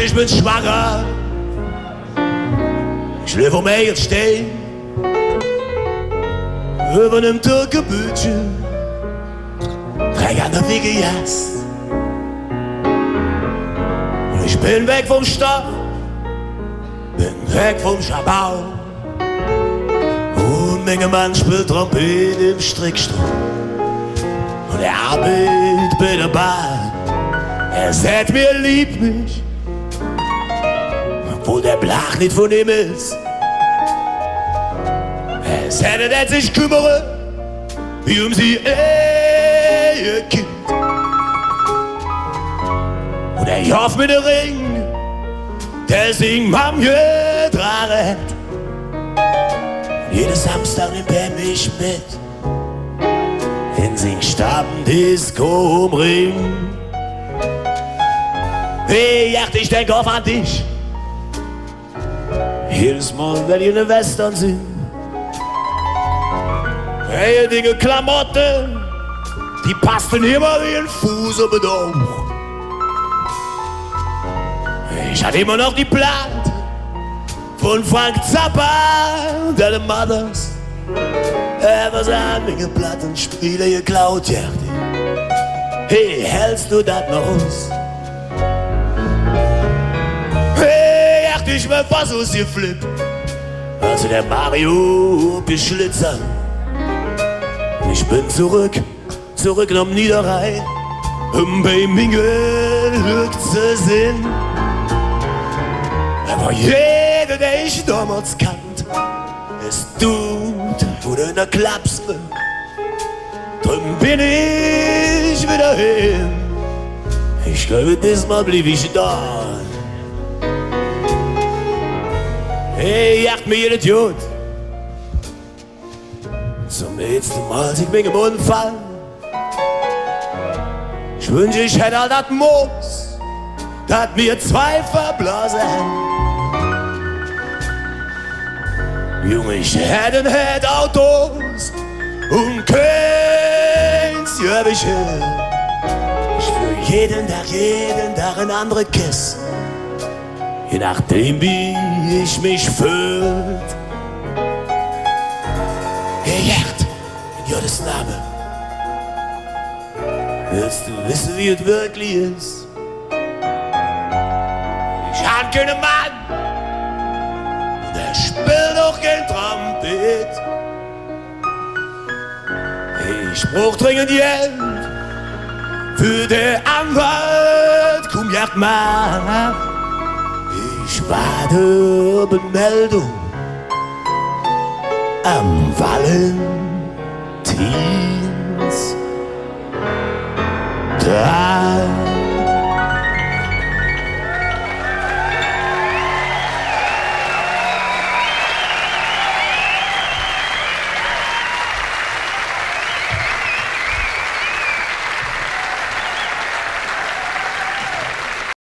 ich bin schwanger. Ich lebe vor mir jetzt stehen. Über nem Türkenbütchen. Träg an der Wiege jetzt. Und ich bin weg vom Stoff. Bin weg vom Schabau. Und Menge Mann spielt Trompete im Strickstrumpf. Und er arbeitet bei der Bahn. Er sagt mir, liebt mich. Obwohl der Blach nicht von ihm ist. Er sagt, er sich kümmere, wie um sie ihr Kind. Und er hofft mit dem Ring, der singt Mamje Draret. Jeden Samstag nimmt er mich mit in sein Stammdisco um Ring. Hey, Yacht, ich denk oft an dich. Jedes Mal, wenn wir in den Western sind. Hey, Dinge Klamotten, die passten immer wie ein Fuß um den Auge. Ich hatte immer noch die Platte von Frank Zappa, deine Mothers. Was an mir Platten spiele geklaut, ja. Hey, hältst du das noch aus? Hey, ach, ich bin fast ausgeflippt. Also der Mario beschlitzert. Ich bin zurück nach Niederrhein, um bei mir Glück zu sehen. Aber jeder, der ich damals kannt, es tut oder in der Klapse. Drum bin ich wieder hin. Ich glaube, diesmal blieb ich da. Hey, jagt mir jeder Idiot. Zum letzten Mal sieht mich im Unfall. Ich wünsche, ich hätte all das Moos, das mir zwei verblasen. Junge, ich hätte Autos und keins Jöbische. Ich für jeden Tag ein andere Kiss. Je nachdem, wie ich mich fühlt. Hey, Yacht, in Gottes Name. Willst du wissen, wie es wirklich ist? Ich hab keinen Mann. Und er spielt auch kein Trompet. Ich brauch dringend Geld für den Anwalt. Komm, Yacht, mal. Ich warte auf eine Meldung am Valentin.